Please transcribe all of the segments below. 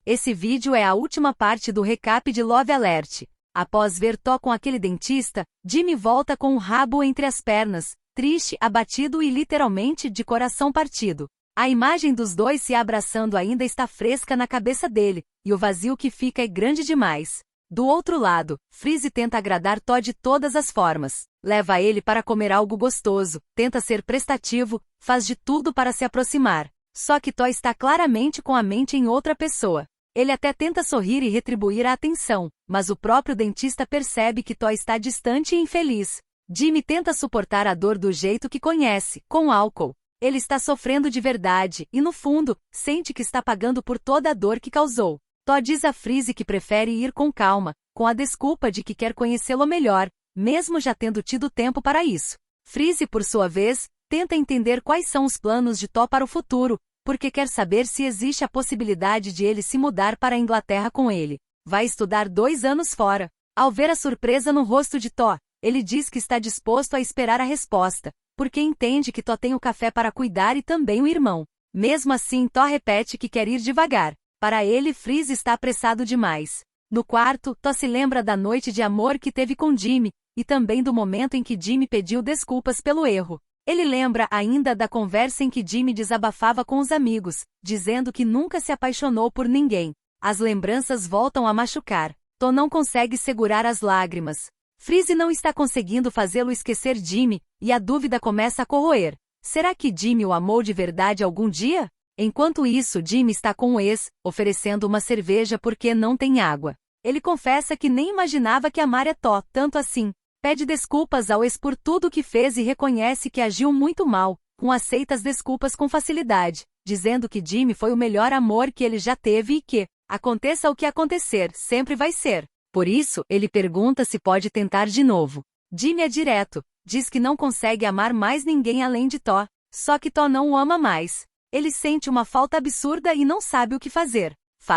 Esse vídeo é a última parte do recap de Love Alert. Após ver Tó com aquele dentista, Jimmy volta com o rabo entre as pernas, triste, abatido e literalmente de coração partido. A imagem dos dois se abraçando ainda está fresca na cabeça dele, e o vazio que fica é grande demais. Do outro lado, Freeze tenta agradar Tó de todas as formas. Leva ele para comer algo gostoso, tenta ser prestativo, faz de tudo para se aproximar. Só que Tó está claramente com a mente em outra pessoa. Ele até tenta sorrir e retribuir a atenção, mas o próprio dentista percebe que Tó está distante e infeliz. Jimmy tenta suportar a dor do jeito que conhece, com álcool. Ele está sofrendo de verdade, e no fundo, sente que está pagando por toda a dor que causou. Tó diz a Freeze que prefere ir com calma, com a desculpa de que quer conhecê-lo melhor, mesmo já tendo tido tempo para isso. Freeze, por sua vez, tenta entender quais são os planos de Tó para o futuro, porque quer saber se existe a possibilidade de ele se mudar para a Inglaterra com ele. Vai estudar 2 anos fora. Ao ver a surpresa no rosto de Tó, ele diz que está disposto a esperar a resposta, porque entende que Tó tem o café para cuidar e também o irmão. Mesmo assim, Tó repete que quer ir devagar. Para ele, Freeze está apressado demais. No quarto, Tó se lembra da noite de amor que teve com Jimmy, e também do momento em que Jimmy pediu desculpas pelo erro. Ele lembra ainda da conversa em que Jimmy desabafava com os amigos, dizendo que nunca se apaixonou por ninguém. As lembranças voltam a machucar. Tó não consegue segurar as lágrimas. Freeze não está conseguindo fazê-lo esquecer Jimmy, e a dúvida começa a corroer. Será que Jimmy o amou de verdade algum dia? Enquanto isso, Jimmy está com o ex, oferecendo uma cerveja porque não tem água. Ele confessa que nem imaginava que amara Tó tanto assim. Pede desculpas ao ex por tudo que fez e reconhece que agiu muito mal, aceita as desculpas com facilidade, dizendo que Jimmy foi o melhor amor que ele já teve e que, aconteça o que acontecer, sempre vai ser. Por isso, ele pergunta se pode tentar de novo. Jimmy é direto, diz que não consegue amar mais ninguém além de Tó, só que Tó não o ama mais. Ele sente uma falta absurda e não sabe o que fazer.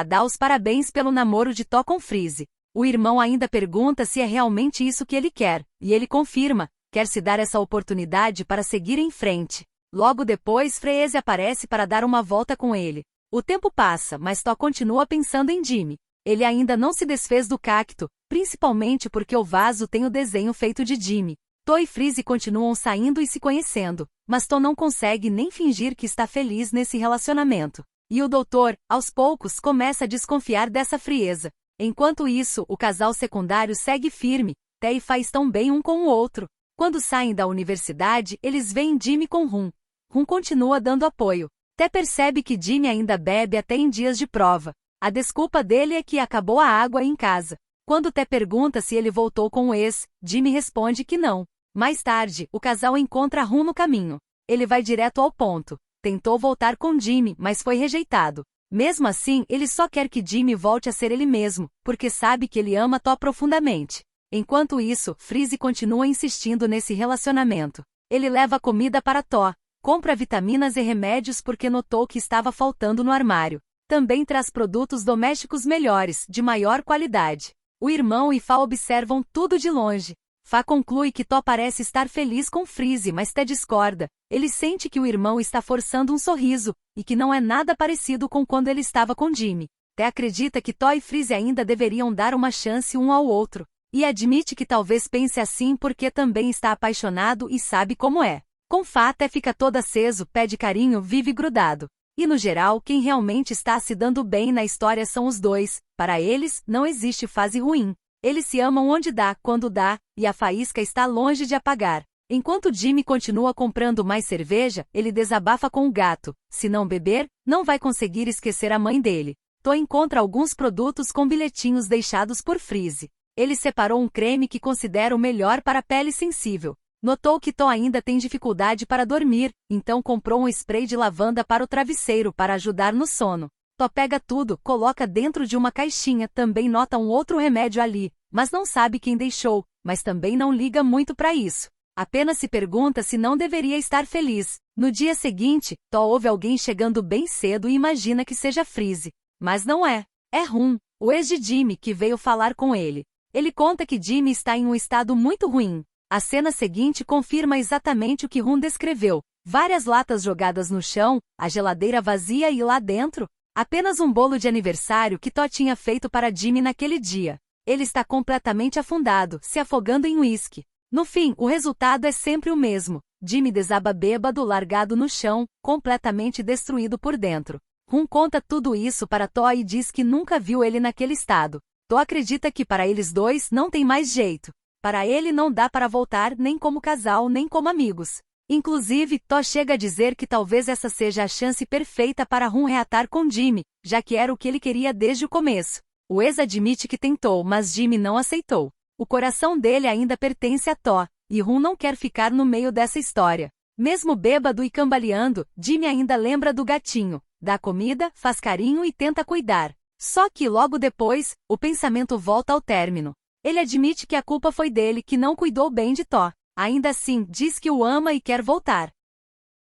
Dá os parabéns pelo namoro de Tó com Freeze. O irmão ainda pergunta se é realmente isso que ele quer, e ele confirma, quer se dar essa oportunidade para seguir em frente. Logo depois, Freeze aparece para dar uma volta com ele. O tempo passa, mas Tó continua pensando em Jimmy. Ele ainda não se desfez do cacto, principalmente porque o vaso tem o desenho feito de Jimmy. Tó e Freeze continuam saindo e se conhecendo, mas Tó não consegue nem fingir que está feliz nesse relacionamento. E o doutor, aos poucos, começa a desconfiar dessa frieza. Enquanto isso, o casal secundário segue firme, Té e Fá estão bem um com o outro. Quando saem da universidade, eles veem Jimmy com Rum. Rum continua dando apoio. Té percebe que Jimmy ainda bebe até em dias de prova. A desculpa dele é que acabou a água em casa. Quando Té pergunta se ele voltou com o ex, Jimmy responde que não. Mais tarde, o casal encontra Rum no caminho. Ele vai direto ao ponto. Tentou voltar com Jimmy, mas foi rejeitado. Mesmo assim, ele só quer que Jimmy volte a ser ele mesmo, porque sabe que ele ama Tó profundamente. Enquanto isso, Freeze continua insistindo nesse relacionamento. Ele leva comida para Tó, compra vitaminas e remédios porque notou que estava faltando no armário. Também traz produtos domésticos melhores, de maior qualidade. O irmão e Fá observam tudo de longe. Fá conclui que Tó parece estar feliz com Freeze, mas Té discorda. Ele sente que o irmão está forçando um sorriso, e que não é nada parecido com quando ele estava com Jimmy. Té acredita que Tó e Freeze ainda deveriam dar uma chance um ao outro, e admite que talvez pense assim porque também está apaixonado e sabe como é. Com Fá, Té fica todo aceso, pede carinho, vive grudado. E no geral, quem realmente está se dando bem na história são os dois. Para eles, não existe fase ruim. Eles se amam onde dá, quando dá, e a faísca está longe de apagar. Enquanto Jimmy continua comprando mais cerveja, ele desabafa com o gato. Se não beber, não vai conseguir esquecer a mãe dele. Tó encontra alguns produtos com bilhetinhos deixados por Freeze. Ele separou um creme que considera o melhor para a pele sensível. Notou que Tó ainda tem dificuldade para dormir, então comprou um spray de lavanda para o travesseiro para ajudar no sono. Tó pega tudo, coloca dentro de uma caixinha, também nota um outro remédio ali, mas não sabe quem deixou, mas também não liga muito para isso. Apenas se pergunta se não deveria estar feliz. No dia seguinte, Tó ouve alguém chegando bem cedo e imagina que seja Freeze. Mas não é. É Rum, o ex de Jimmy, que veio falar com ele. Ele conta que Jimmy está em um estado muito ruim. A cena seguinte confirma exatamente o que Rum descreveu. Várias latas jogadas no chão, a geladeira vazia e lá dentro, Apenas um bolo de aniversário que Tó tinha feito para Jimmy naquele dia. Ele está completamente afundado, se afogando em uísque. No fim, o resultado é sempre o mesmo. Jimmy desaba bêbado, largado no chão, completamente destruído por dentro. Rum conta tudo isso para Tó e diz que nunca viu ele naquele estado. Tó acredita que para eles dois não tem mais jeito. Para ele não dá para voltar nem como casal nem como amigos. Inclusive, Tó chega a dizer que talvez essa seja a chance perfeita para Rum reatar com Jimmy, já que era o que ele queria desde o começo. O ex admite que tentou, mas Jimmy não aceitou. O coração dele ainda pertence a Tó, e Rum não quer ficar no meio dessa história. Mesmo bêbado e cambaleando, Jimmy ainda lembra do gatinho, dá comida, faz carinho e tenta cuidar. Só que logo depois, o pensamento volta ao término. Ele admite que a culpa foi dele que não cuidou bem de Tó. Ainda assim, diz que o ama e quer voltar.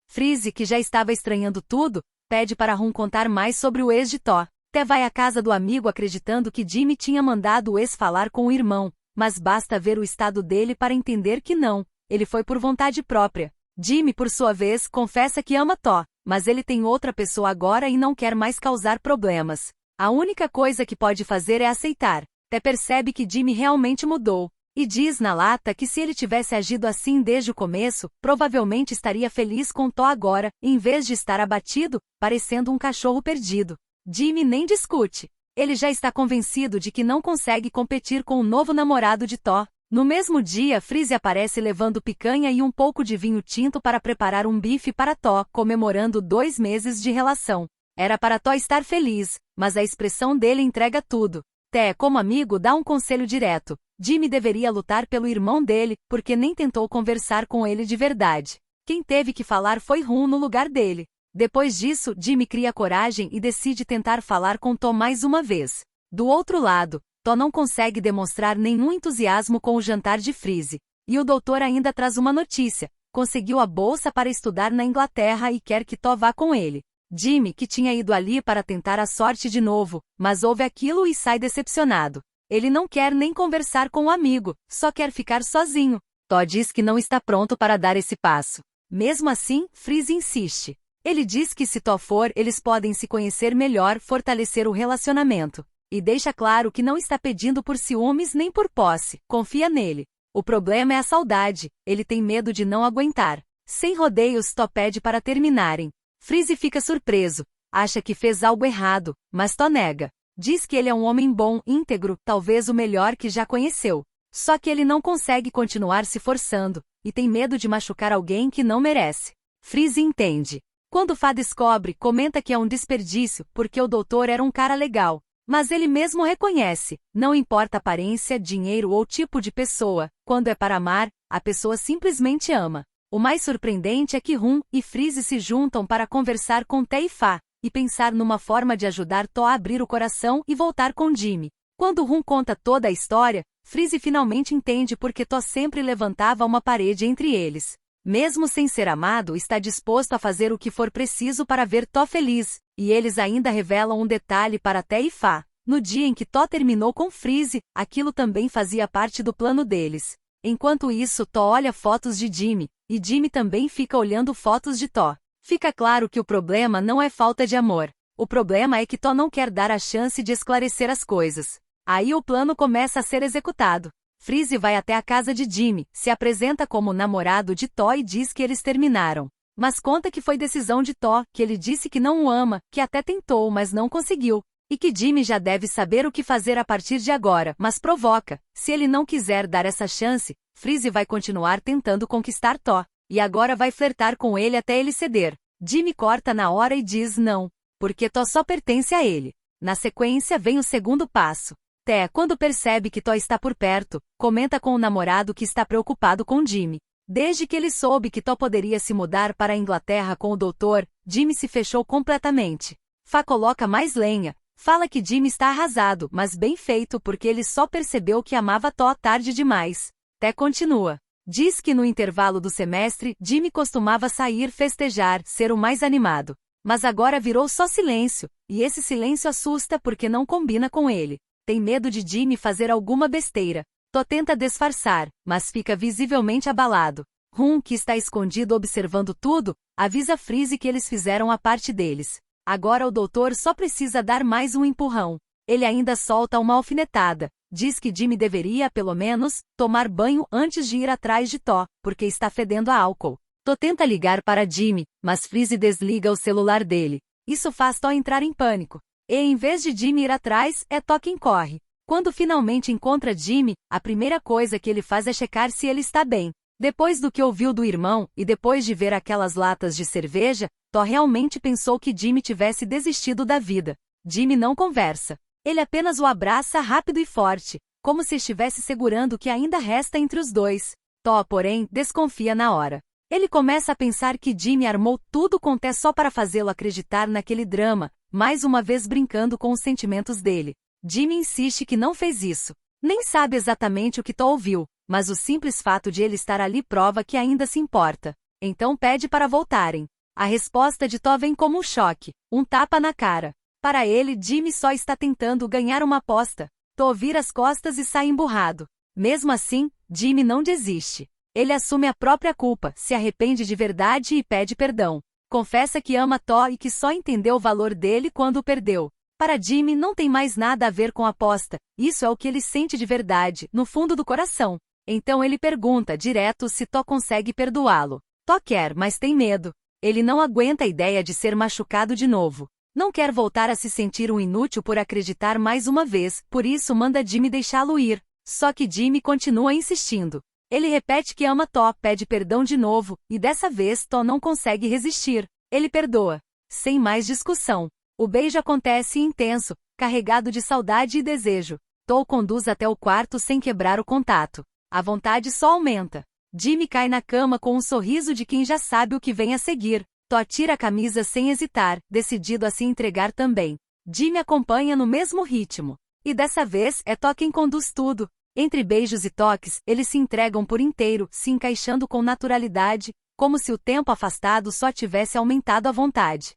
Freeze, que já estava estranhando tudo, pede para Rum contar mais sobre o ex de Tó. Té vai à casa do amigo acreditando que Jimmy tinha mandado o ex falar com o irmão, mas basta ver o estado dele para entender que não, ele foi por vontade própria. Jimmy, por sua vez, confessa que ama Tó, mas ele tem outra pessoa agora e não quer mais causar problemas. A única coisa que pode fazer é aceitar. Té percebe que Jimmy realmente mudou, e diz na lata que se ele tivesse agido assim desde o começo, provavelmente estaria feliz com Tó agora, em vez de estar abatido, parecendo um cachorro perdido. Jimmy nem discute. Ele já está convencido de que não consegue competir com o novo namorado de Tó. No mesmo dia, Freeze aparece levando picanha e um pouco de vinho tinto para preparar um bife para Tó, comemorando 2 meses de relação. Era para Tó estar feliz, mas a expressão dele entrega tudo. Té, como amigo, dá um conselho direto. Jimmy deveria lutar pelo irmão dele, porque nem tentou conversar com ele de verdade. Quem teve que falar foi Rum no lugar dele. Depois disso, Jimmy cria coragem e decide tentar falar com Tó mais uma vez. Do outro lado, Tó não consegue demonstrar nenhum entusiasmo com o jantar de Freeze. E o doutor ainda traz uma notícia. Conseguiu a bolsa para estudar na Inglaterra e quer que Tó vá com ele. Jimmy, que tinha ido ali para tentar a sorte de novo, mas ouve aquilo e sai decepcionado. Ele não quer nem conversar com o amigo, só quer ficar sozinho. Tó diz que não está pronto para dar esse passo. Mesmo assim, Freeze insiste. Ele diz que se Tó for, eles podem se conhecer melhor, fortalecer o relacionamento. E deixa claro que não está pedindo por ciúmes nem por posse, confia nele. O problema é a saudade, ele tem medo de não aguentar. Sem rodeios, Tó pede para terminarem. Freeze fica surpreso, acha que fez algo errado, mas Tó nega. Diz que ele é um homem bom, íntegro, talvez o melhor que já conheceu. Só que ele não consegue continuar se forçando, e tem medo de machucar alguém que não merece. Freeze entende. Quando Fá descobre, comenta que é um desperdício, porque o doutor era um cara legal. Mas ele mesmo reconhece, não importa aparência, dinheiro ou tipo de pessoa, quando é para amar, a pessoa simplesmente ama. O mais surpreendente é que Rum e Freeze se juntam para conversar com Té e Fá, e pensar numa forma de ajudar Tó a abrir o coração e voltar com Jimmy. Quando Rum conta toda a história, Freeze finalmente entende porque Tó sempre levantava uma parede entre eles. Mesmo sem ser amado, está disposto a fazer o que for preciso para ver Tó feliz, e eles ainda revelam um detalhe para Té e Fá. No dia em que Tó terminou com Freeze, aquilo também fazia parte do plano deles. Enquanto isso, Tó olha fotos de Jimmy, e Jimmy também fica olhando fotos de Tó. Fica claro que o problema não é falta de amor. O problema é que Tó não quer dar a chance de esclarecer as coisas. Aí o plano começa a ser executado. Freeze vai até a casa de Jimmy, se apresenta como namorado de Tó e diz que eles terminaram. Mas conta que foi decisão de Tó, que ele disse que não o ama, que até tentou, mas não conseguiu. E que Jimmy já deve saber o que fazer a partir de agora, mas provoca. Se ele não quiser dar essa chance, Freeze vai continuar tentando conquistar Tó. E agora vai flertar com ele até ele ceder. Jimmy corta na hora e diz não, porque Tó só pertence a ele. Na sequência vem o segundo passo. Té, quando percebe que Tó está por perto, comenta com o namorado que está preocupado com Jimmy. Desde que ele soube que Tó poderia se mudar para a Inglaterra com o doutor, Jimmy se fechou completamente. Fá coloca mais lenha. Fala que Jimmy está arrasado, mas bem feito porque ele só percebeu que amava Tó tarde demais. Té continua. Diz que no intervalo do semestre, Jimmy costumava sair festejar, ser o mais animado. Mas agora virou só silêncio, e esse silêncio assusta porque não combina com ele. Tem medo de Jimmy fazer alguma besteira. Tó tenta disfarçar, mas fica visivelmente abalado. Rum, que está escondido observando tudo, avisa Freeze que eles fizeram a parte deles. Agora o doutor só precisa dar mais um empurrão. Ele ainda solta uma alfinetada. Diz que Jimmy deveria, pelo menos, tomar banho antes de ir atrás de Tó, porque está fedendo a álcool. Tó tenta ligar para Jimmy, mas Freeze desliga o celular dele. Isso faz Tó entrar em pânico. E em vez de Jimmy ir atrás, é Tó quem corre. Quando finalmente encontra Jimmy, a primeira coisa que ele faz é checar se ele está bem. Depois do que ouviu do irmão, e depois de ver aquelas latas de cerveja, Tó realmente pensou que Jimmy tivesse desistido da vida. Jimmy não conversa. Ele apenas o abraça rápido e forte, como se estivesse segurando o que ainda resta entre os dois. Tó, porém, desconfia na hora. Ele começa a pensar que Jimmy armou tudo com Té só para fazê-lo acreditar naquele drama, mais uma vez brincando com os sentimentos dele. Jimmy insiste que não fez isso. Nem sabe exatamente o que Tó ouviu, mas o simples fato de ele estar ali prova que ainda se importa. Então pede para voltarem. A resposta de Tó vem como um choque, um tapa na cara. Para ele, Jimmy só está tentando ganhar uma aposta. Tó vira as costas e sai emburrado. Mesmo assim, Jimmy não desiste. Ele assume a própria culpa, se arrepende de verdade e pede perdão. Confessa que ama Tó e que só entendeu o valor dele quando o perdeu. Para Jimmy não tem mais nada a ver com a aposta, isso é o que ele sente de verdade, no fundo do coração. Então ele pergunta direto se Tó consegue perdoá-lo. Tó quer, mas tem medo. Ele não aguenta a ideia de ser machucado de novo. Não quer voltar a se sentir um inútil por acreditar mais uma vez, por isso manda Jimmy deixá-lo ir. Só que Jimmy continua insistindo. Ele repete que ama Tó, pede perdão de novo, e dessa vez Tó não consegue resistir. Ele perdoa. Sem mais discussão. O beijo acontece intenso, carregado de saudade e desejo. Tó o conduz até o quarto sem quebrar o contato. A vontade só aumenta. Jimmy cai na cama com um sorriso de quem já sabe o que vem a seguir. Tó tira a camisa sem hesitar, decidido a se entregar também. Jimmy acompanha no mesmo ritmo. E dessa vez é Tó quem conduz tudo. Entre beijos e toques, eles se entregam por inteiro, se encaixando com naturalidade, como se o tempo afastado só tivesse aumentado a vontade.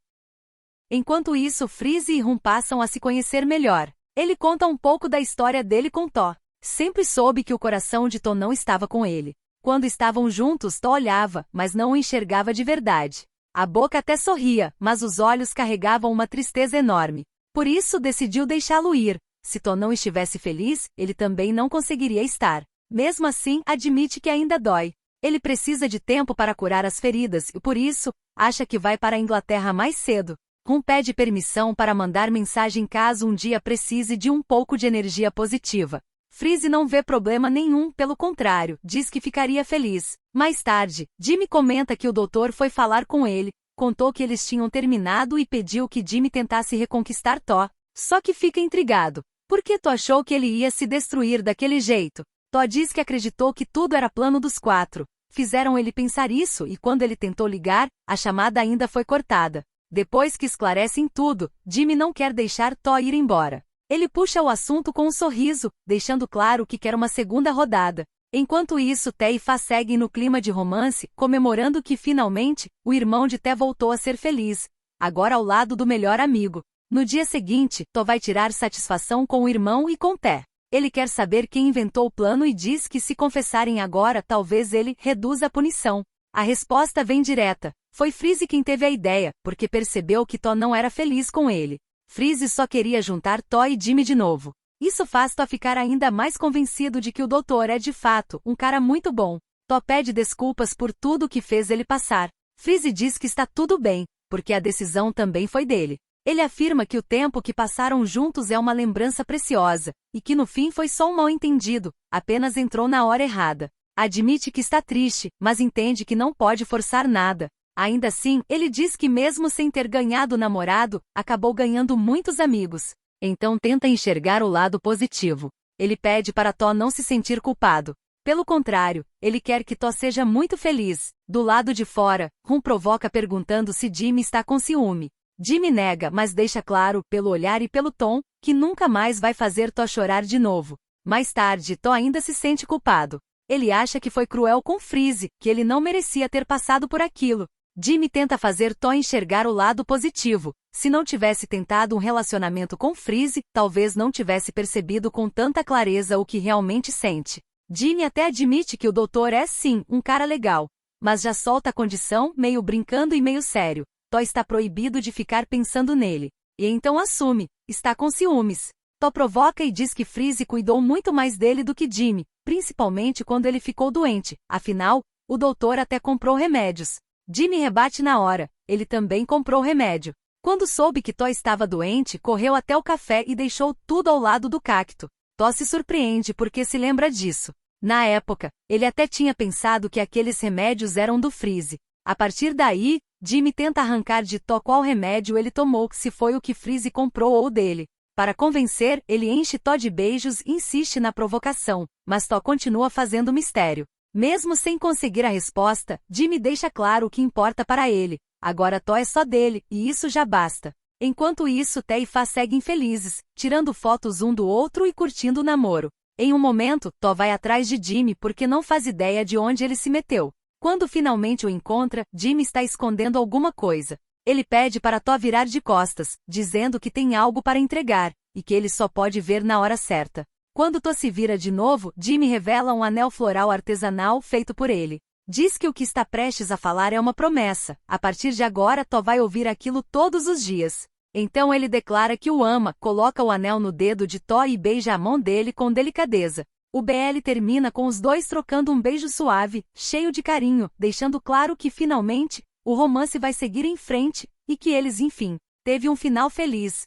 Enquanto isso, Freeze e Rum passam a se conhecer melhor. Ele conta um pouco da história dele com Tó. Sempre soube que o coração de Tó não estava com ele. Quando estavam juntos, Tó olhava, mas não o enxergava de verdade. A boca até sorria, mas os olhos carregavam uma tristeza enorme. Por isso decidiu deixá-lo ir. Se Tó não estivesse feliz, ele também não conseguiria estar. Mesmo assim, admite que ainda dói. Ele precisa de tempo para curar as feridas e, por isso, acha que vai para a Inglaterra mais cedo. Rum pede permissão para mandar mensagem caso um dia precise de um pouco de energia positiva. Freeze não vê problema nenhum, pelo contrário, diz que ficaria feliz. Mais tarde, Jimmy comenta que o doutor foi falar com ele, contou que eles tinham terminado e pediu que Jimmy tentasse reconquistar Tó. Só que fica intrigado. Por que Tó achou que ele ia se destruir daquele jeito? Tó diz que acreditou que tudo era plano dos quatro. Fizeram ele pensar isso e quando ele tentou ligar, a chamada ainda foi cortada. Depois que esclarecem tudo, Jimmy não quer deixar Tó ir embora. Ele puxa o assunto com um sorriso, deixando claro que quer uma segunda rodada. Enquanto isso, Té e Fá seguem no clima de romance, comemorando que finalmente, o irmão de Té voltou a ser feliz. Agora ao lado do melhor amigo. No dia seguinte, Tó vai tirar satisfação com o irmão e com Té. Ele quer saber quem inventou o plano e diz que se confessarem agora talvez ele reduza a punição. A resposta vem direta. Foi Freeze quem teve a ideia, porque percebeu que Tó não era feliz com ele. Freeze só queria juntar Tó e Jimmy de novo. Isso faz Tó ficar ainda mais convencido de que o doutor é de fato um cara muito bom. Tó pede desculpas por tudo que fez ele passar. Freeze diz que está tudo bem, porque a decisão também foi dele. Ele afirma que o tempo que passaram juntos é uma lembrança preciosa, e que no fim foi só um mal-entendido, apenas entrou na hora errada. Admite que está triste, mas entende que não pode forçar nada. Ainda assim, ele diz que mesmo sem ter ganhado o namorado, acabou ganhando muitos amigos. Então tenta enxergar o lado positivo. Ele pede para Tó não se sentir culpado. Pelo contrário, ele quer que Tó seja muito feliz. Do lado de fora, Rum provoca perguntando se Jimmy está com ciúme. Jimmy nega, mas deixa claro, pelo olhar e pelo tom, que nunca mais vai fazer Tó chorar de novo. Mais tarde, Tó ainda se sente culpado. Ele acha que foi cruel com Freeze, que ele não merecia ter passado por aquilo. Jimmy tenta fazer Tó enxergar o lado positivo. Se não tivesse tentado um relacionamento com Freeze, talvez não tivesse percebido com tanta clareza o que realmente sente. Jimmy até admite que o doutor é sim, um cara legal. Mas já solta a condição, meio brincando e meio sério. Tó está proibido de ficar pensando nele. E então assume, está com ciúmes. Tó provoca e diz que Freeze cuidou muito mais dele do que Jimmy, principalmente quando ele ficou doente. Afinal, o doutor até comprou remédios. Jimmy rebate na hora, ele também comprou remédio. Quando soube que Tó estava doente, correu até o café e deixou tudo ao lado do cacto. Tó se surpreende porque se lembra disso. Na época, ele até tinha pensado que aqueles remédios eram do Freeze. A partir daí, Jimmy tenta arrancar de Tó qual remédio ele tomou, se foi o que Freeze comprou ou dele. Para convencer, ele enche Tó de beijos e insiste na provocação, mas Tó continua fazendo mistério. Mesmo sem conseguir a resposta, Jimmy deixa claro o que importa para ele. Agora Tó é só dele, e isso já basta. Enquanto isso, Té e Fá seguem felizes, tirando fotos um do outro e curtindo o namoro. Em um momento, Tó vai atrás de Jimmy porque não faz ideia de onde ele se meteu. Quando finalmente o encontra, Jimmy está escondendo alguma coisa. Ele pede para Tó virar de costas, dizendo que tem algo para entregar, e que ele só pode ver na hora certa. Quando Tó se vira de novo, Jimmy revela um anel floral artesanal feito por ele. Diz que o que está prestes a falar é uma promessa. A partir de agora, Tó vai ouvir aquilo todos os dias. Então ele declara que o ama, coloca o anel no dedo de Tó e beija a mão dele com delicadeza. O BL termina com os dois trocando um beijo suave, cheio de carinho, deixando claro que finalmente, o romance vai seguir em frente, e que eles enfim, teve um final feliz.